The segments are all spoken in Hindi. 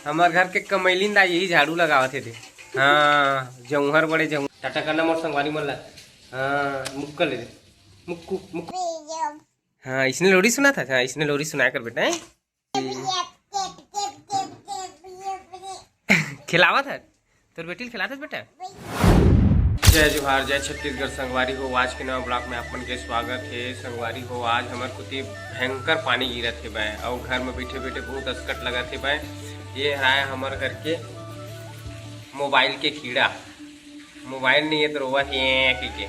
हमारे घर के कमैलिन दा यही झाड़ू लगावत थे। हाँ जौहर बड़े जौहर टाटा करना मोर संगवारी मन ला। हाँ मुक्का ले दे मुक्कू मुक्कू। हाँ इसने लोरी सुना था। हाँ इसने लोरी सुनाया कर बेटा है। खिलावा था तो बेटी खिलाता बेटा। जय जोहार जय छत्तीसगढ़ संगवारी हो। आज के नवा ब्लॉग में अपन के स्वागत है। संगवारी हो आज हमारे कुछ भयंकर पानी गिरत है भाई और घर में बैठे बैठे बहुत अस्कट लगा थे भाई। ये है हमारे घर के मोबाइल के कीड़ा। मोबाइल नहीं है तो रोवा के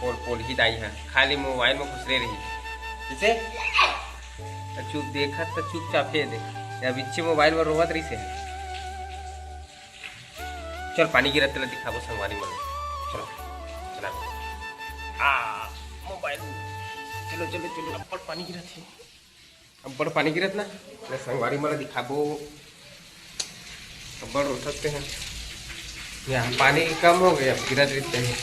पोल ही दाई है खाली मोबाइल में घुसरे रही जैसे चुप देखा तो चुपचाप दे या बिच्छे मोबाइल में रोवत रही से। चल पानी गिरत तेला दिखाबो संगवारी मन। चलो चला मोबाइल चलो चलो चलो अब्बड़ पानी गिरत है। अब्बड़ पानी गिरत ना संगवारी मन दिखाबो अब्बड़ हो सकते हैं। यहाँ पानी कम हो गया गिरत रहते हैं।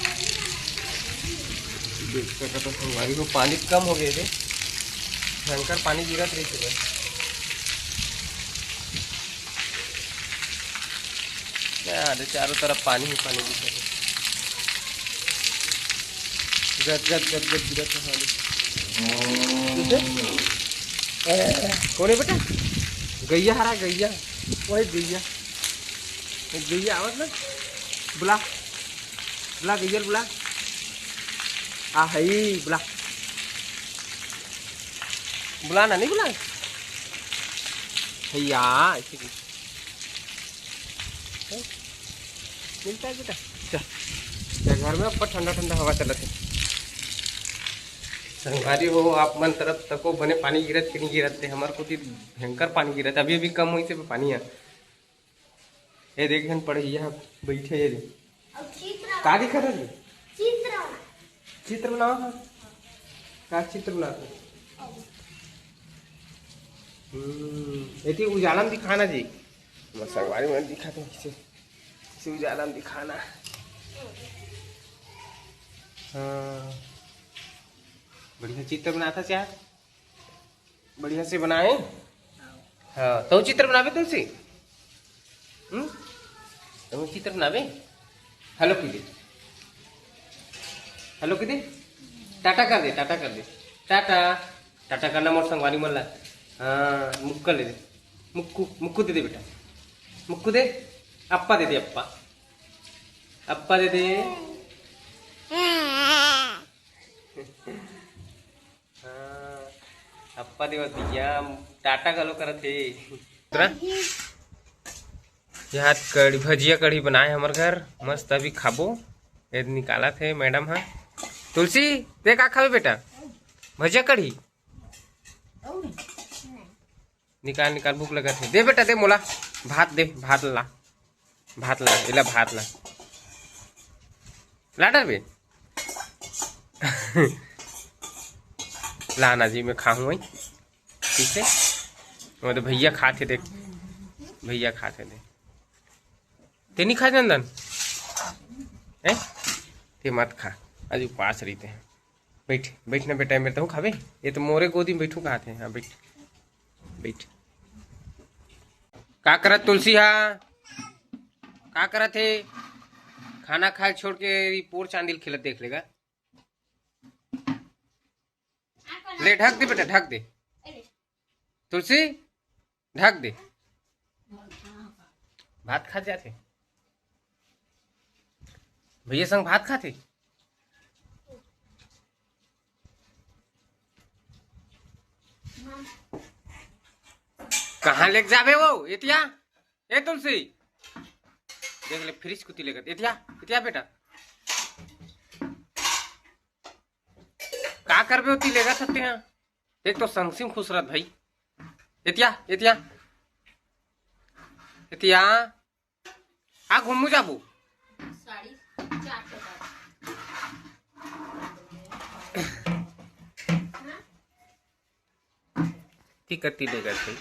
देख सकते तो संगवारी को पानी कम हो गए थे भयंकर पानी गिरत रही थे। यार चारों तरफ पानी ही पानी दिख रहा है। गद गद गद गद गिरत है। कौन है बेटा? गैया हरा गैया वही गैया गैया आवत ना बुला बुला गैया बुला आ हई बुला बुला ना नहीं बुला भैया ऐसे मिलता है बेटा। चल घर में ऊपर ठंडा ठंडा हवा चलत है। संगवारी हो आप मन तरफ तको बने पानी गिरत कि नहीं गिरत थे हमारे को भयंकर पानी गिरत अभी अभी कम हुई से पानी है। ये देख घन पड़े यहाँ बैठे ये का दिखा था चित्र बनाओ का चित्र बनाते ये उजाला में दिखाना जी। संगवारी में दिखाते हैं उजाला में दिखाना। हाँ बढ़िया चित्र बनाता चाह बढ़िया से बनाए। हाँ तो चित्र बनावे तुलसी तुम चित्र बनावे। हेलो की दे हेलो की दे टाटा कर दे टाटा कर दे टाटा टाटा करना मोर संगवारी मन ला। हाँ मुक्का ले दे मुक्कू मुक्कू दे दे बेटा मुक्कू दे अप्पा दे दे अप्पा अप्पा दे दे। हाँ अप्पा दे दिया टाटा गलो करत है। यहाँ कड़ी भजिया कढ़ी बनाए हमारे घर मस्त अभी खाबो। ये निकाला थे मैडम। हाँ तुलसी दे का खावे बेटा भजिया कढ़ी निकाल निकाल भूख लगा थे। दे बेटा दे मोला भात दे भात ला इला भात ला डर बे लाना जी मैं खाऊं वही ठीक है। वो तो भैया खाते देख भैया खाते दे ते नहीं खा नंदन है ते मत खा आज उपास रहते हैं। बैठ बैठना बेटा मेरे तो खावे ये तो मोरे गोदी में बैठू कहा थे। हाँ बैठ बैठ का करत तुलसी। हाँ का करत है खाना खाए छोड़ के पोर चांदिल खेलत देख लेगा। ले ढक दे बेटा ढक दे तुलसी ढक दे भात खा जाते भैया संग भात खाते। कहाँ लेके जावे वो इतिया ए तुलसी देख ले फ्रिज कुती लेकर इतिया इतिया बेटा का करबे होती लेगा सकते हैं। एक तो संगसिम खुसरत भाई इतिया इतिया इतिया आ घूमू जाबू करती लेगा भाई।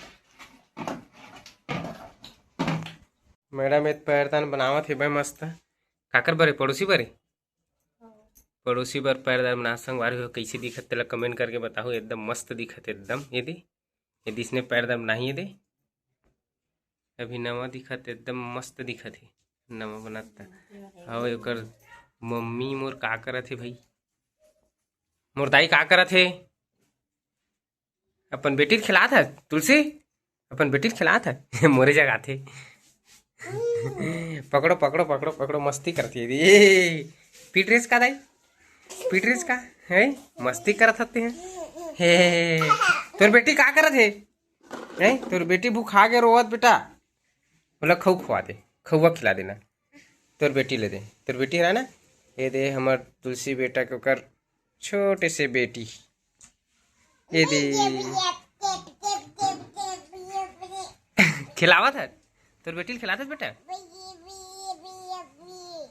मैडम एक पैरदान बनावत है भाई मस्त काकर बरे पड़ोसी बरे पड़ोसी बर पैरदान बना संगवारी हो कैसे दिखत तेला कमेंट करके बताओ। एकदम मस्त दिखत एकदम। ये दे इसने पैरदान बनाई है दे अभी नवा दिखत एकदम मस्त दिखत है, नवा बनाता। और एकर मम्मी मोर का करत है भाई, मोर दाई का करत है, अपन बेटी खिलात है तुलसी, अपन बेटी खिलात है मोरे जगह थे पकड़ो पकड़ो पकड़ो पकड़ो, मस्ती करती है ये। पीट रेस का दाई, पीट रेस का है, मस्ती करत हते हैं। हे तोर बेटी का करत है, तोर बेटी भूखा के रोवत बेटा, बोला खऊ खुआ दे, खौआ खिला देना। तोर बेटी ले दे, तोर बेटी है ना, ये दे हमर तुलसी बेटा के ओकर छोटे से बेटी, ये दे खिलावत है, तोर बेटी खिलाते बेटा।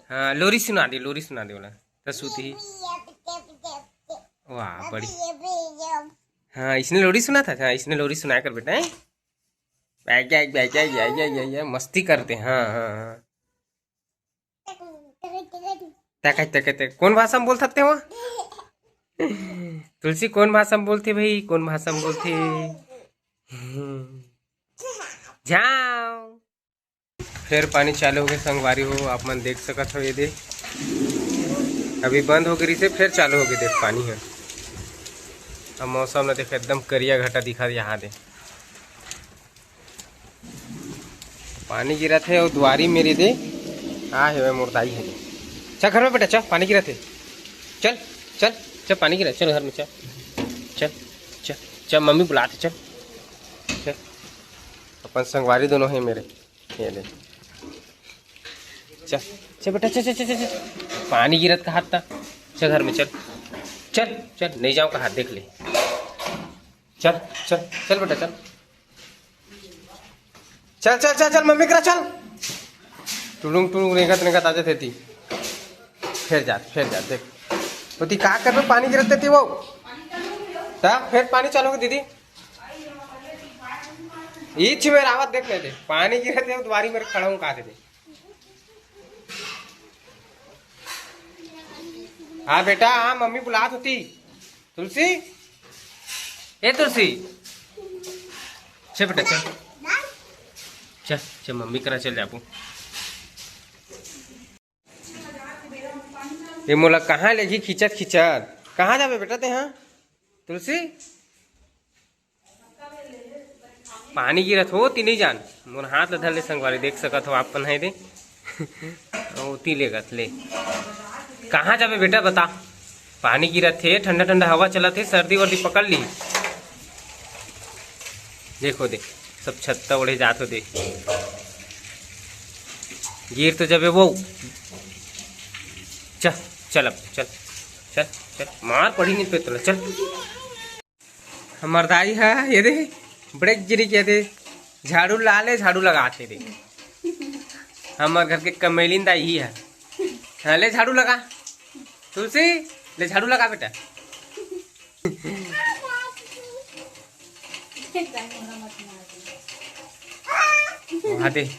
हाँ लोरी सुना दे, लोरी सुना दे बोला तो सूती। वाह बड़ी, हाँ इसने लोरी सुना था, हाँ इसने लोरी सुनाया कर बेटा। मस्ती करते हैं, हाँ हाँ हाँ। कौन भाषा में बोल सकते हो तुलसी, कौन भाषा में बोलते भाई, कौन भाषा में बोलते? जाओ फिर पानी चालू हो गया संगवारी हो, आप मन देख सकत हो। ये दे अभी बंद हो गई से फिर चालू हो गई, देख पानी है। अब मौसम ने देख एकदम करिया घटा दिखा यहाँ दे, पानी गिरा थे और द्वारी मेरी दे आ है मुर्दाई है। चल घर में बेटा, चल पानी गिरा थे, चल चल चल पानी गिरा, चल घर में चल चल चल चल, मम्मी बुलाते, चल चल। अपन संगवारी दोनों हैं मेरे, ये ले चल चल बेटा, चल चल चल चल, पानी गिरत का हाथ था, चल घर में चल चल चल, नहीं जाऊँ का हाथ देख ले, चल चल चल बेटा चल चल चल चल चल, मम्मी करा चल। टुलुंग टुलुंग रेंगत रेंगत आ जाती, फिर जा देख तो ती का कर पानी गिरते थी वो, तब फिर पानी चालू हो दीदी, इच में रावत देख लेते पानी गिरते हो, द्वारी मेरे खड़ा हूँ कहा थे। हाँ बेटा, हाँ मम्मी बुलात होती। तुलसी, ए तुलसी, चल बेटा चल चल चल, मम्मी करा चल जापू। ये मोला कहाँ लेगी खिंचत खिंचत, कहाँ जाबे बेटा ते? हाँ तुलसी, पानी गिरत हो ती नहीं जान, मोर हाथ धर ले संगवारी, देख सकत हो आपन है दे ओती ले गत ले। कहाँ जाबे बेटा बता, पानी गिरत थे, ठंडा ठंडा हवा चलत थे, सर्दी वर्दी पकड़ ली। देखो देख सब छत्ता ओढ़े जात हो, देख गिर तो जबे वो। चल चल अब चल चल चल, मार पड़ी नहीं पे तो चल। हमार दाई है ये दे, ब्रेक गिरी के दे, झाड़ू ला ले, झाड़ू लगाते दे। हमार घर के कमेलिन दाई ही है। हाँ ले झाड़ू लगा, तुलसी ले झाड़ू लगा बेटा। वहाँ दे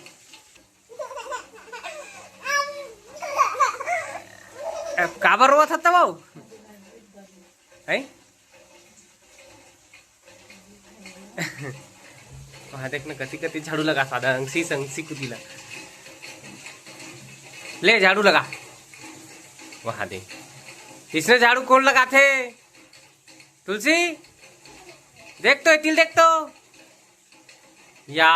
काबर रोआ था तब है वहाँ देखना कति कति झाड़ू लगा, सादा अंसी संसी कुदिला ले झाड़ू लगा। वहाँ दे, इसने झाड़ू कौन लगा थे? तुलसी देख तो, तिल देख तो या